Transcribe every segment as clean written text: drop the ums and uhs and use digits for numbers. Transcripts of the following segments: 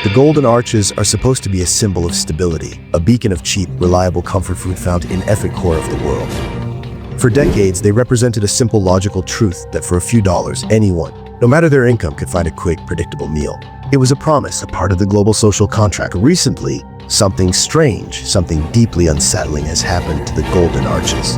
The golden arches are supposed to be a symbol of stability, a beacon of cheap, reliable comfort food found in every corner of the world. For decades, they represented a simple logical truth that for a few dollars, anyone, no matter their income, could find a quick, predictable meal. It was a promise, a part of the global social contract. Recently, something strange, something deeply unsettling has happened to the golden arches.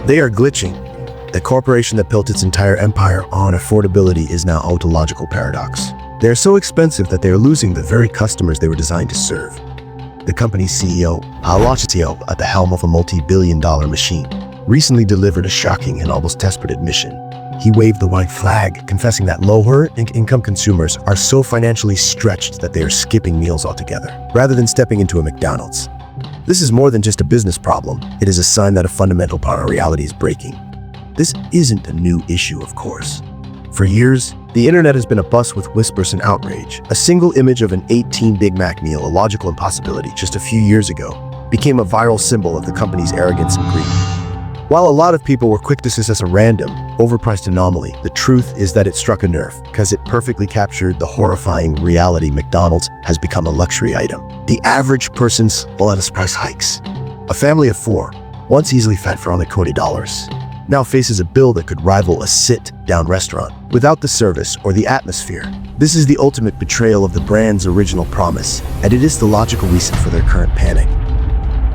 They are glitching. The corporation that built its entire empire on affordability is now a logical paradox. They are so expensive that they are losing the very customers they were designed to serve. The company's CEO, at the helm of a multi-billion-dollar machine, recently delivered a shocking and almost desperate admission. He waved the white flag, confessing that lower-income consumers are so financially stretched that they are skipping meals altogether, rather than stepping into a McDonald's. This is more than just a business problem. It is a sign that a fundamental part of reality is breaking. This isn't a new issue, of course. For years, the internet has been abuzz with whispers and outrage. A single image of an 18 Big Mac meal, a logical impossibility just a few years ago, became a viral symbol of the company's arrogance and greed. While a lot of people were quick to dismiss as a random, overpriced anomaly, the truth is that it struck a nerve because it perfectly captured the horrifying reality. McDonald's has become a luxury item. The average person's lettuce price hikes. A family of 4, once easily fed for only $20, now faces a bill that could rival a sit-down restaurant without the service or the atmosphere. This is the ultimate betrayal of the brand's original promise, and it is the logical reason for their current panic.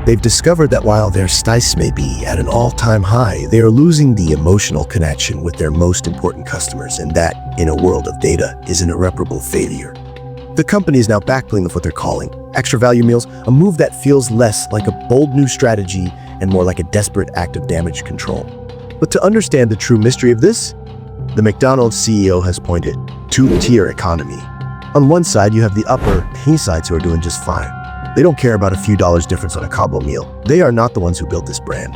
They've discovered that while their slice may be at an all-time high, they are losing the emotional connection with their most important customers, and that, in a world of data, is an irreparable failure. The company is now backpedaling with what they're calling extra value meals, a move that feels less like a bold new strategy and more like a desperate act of damage control. But to understand the true mystery of this, the McDonald's CEO has pointed two-tier economy. On one side, you have the upper sides who are doing just fine. They don't care about a few dollars difference on a combo meal. They are not the ones who built this brand.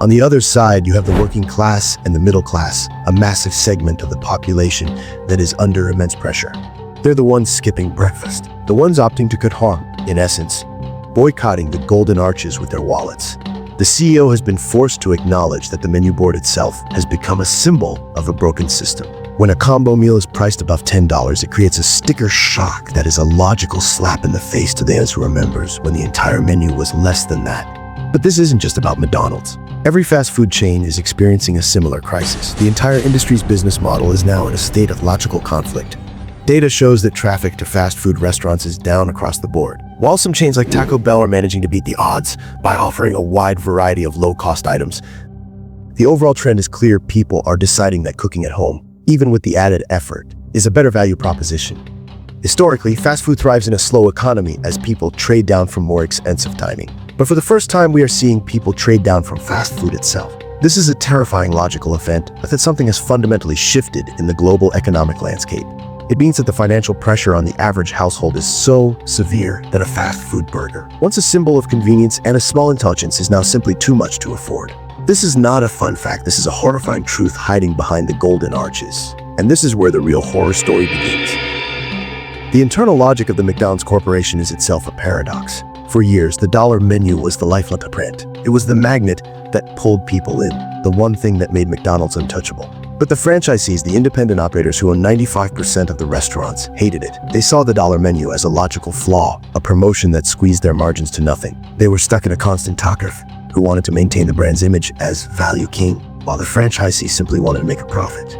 On the other side, you have the working class and the middle class, a massive segment of the population that is under immense pressure. They're the ones skipping breakfast, the ones opting to cut harm, in essence, boycotting the golden arches with their wallets. The CEO has been forced to acknowledge that the menu board itself has become a symbol of a broken system. When a combo meal is priced above $10, it creates a sticker shock that is a logical slap in the face to those who remembers when the entire menu was less than that. But this isn't just about McDonald's. Every fast food chain is experiencing a similar crisis. The entire industry's business model is now in a state of logical conflict. Data shows that traffic to fast food restaurants is down across the board. While some chains like Taco Bell are managing to beat the odds by offering a wide variety of low-cost items, the overall trend is clear. People are deciding that cooking at home, even with the added effort, is a better value proposition. Historically, fast food thrives in a slow economy as people trade down from more expensive dining. But for the first time, we are seeing people trade down from fast food itself. This is a terrifying logical event, but that something has fundamentally shifted in the global economic landscape. It means that the financial pressure on the average household is so severe that a fast food burger, once a symbol of convenience and a small intelligence, is now simply too much to afford. This is not a fun fact. This is a horrifying truth hiding behind the golden arches. And this is where the real horror story begins. The internal logic of the McDonald's Corporation is itself a paradox. For years, the dollar menu was the lifeline of the brand. It was the magnet that pulled people in, the one thing that made McDonald's untouchable. But the franchisees, the independent operators who own 95% of the restaurants, hated it. They saw the dollar menu as a logical flaw, a promotion that squeezed their margins to nothing. They were stuck in a constant talker who wanted to maintain the brand's image as value king, while the franchisees simply wanted to make a profit.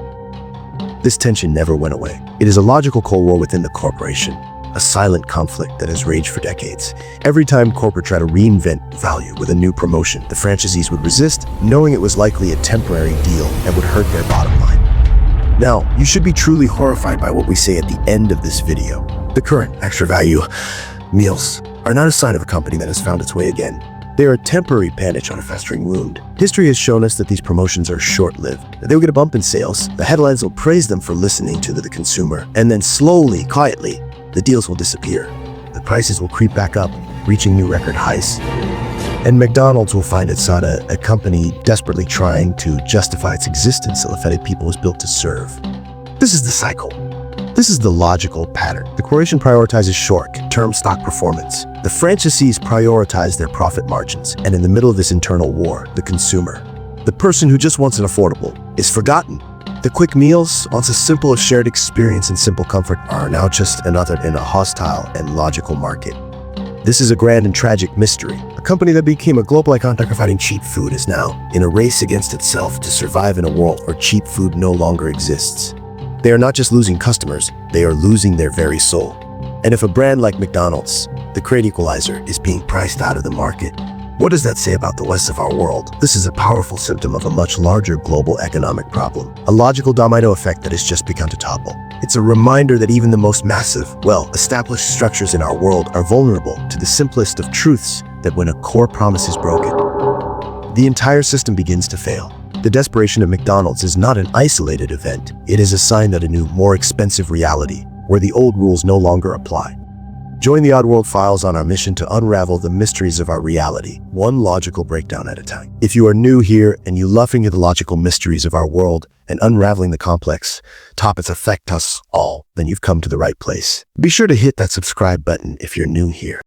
This tension never went away. It is a logical cold war within the corporation, a silent conflict that has raged for decades. Every time corporate tried to reinvent value with a new promotion, the franchisees would resist, knowing it was likely a temporary deal and would hurt their bottom line. Now, you should be truly horrified by what we say at the end of this video. The current extra value meals are not a sign of a company that has found its way again. They are a temporary bandage on a festering wound. History has shown us that these promotions are short-lived. They will get a bump in sales, the headlines will praise them for listening to the consumer, and then slowly, quietly, the deals will disappear. The prices will creep back up, reaching new record highs. And McDonald's will find itself a company desperately trying to justify its existence so the fed people was built to serve. This is the cycle. This is the logical pattern. The corporation prioritizes short-term stock performance. The franchisees prioritize their profit margins. And in the middle of this internal war, the consumer, the person who just wants an affordable, is forgotten. The quick meals, once a simple shared experience and simple comfort, are now just another in a hostile and logical market. This is a grand and tragic mystery. A company that became a global icon providing cheap food is now in a race against itself to survive in a world where cheap food no longer exists. They are not just losing customers, they are losing their very soul. And if a brand like McDonald's, the great equalizer, is being priced out of the market, what does that say about the rest of our world? This is a powerful symptom of a much larger global economic problem, a logical domino effect that has just begun to topple. It's a reminder that even the most massive, well-established structures in our world are vulnerable to the simplest of truths, that when a core promise is broken, the entire system begins to fail. The desperation of McDonald's is not an isolated event. It is a sign that a new, more expensive reality, where the old rules no longer apply. Join the Oddworld Files on our mission to unravel the mysteries of our reality, one logical breakdown at a time. If you are new here and you love the logical mysteries of our world and unraveling the complex topics affect us all, then you've come to the right place. Be sure to hit that subscribe button if you're new here.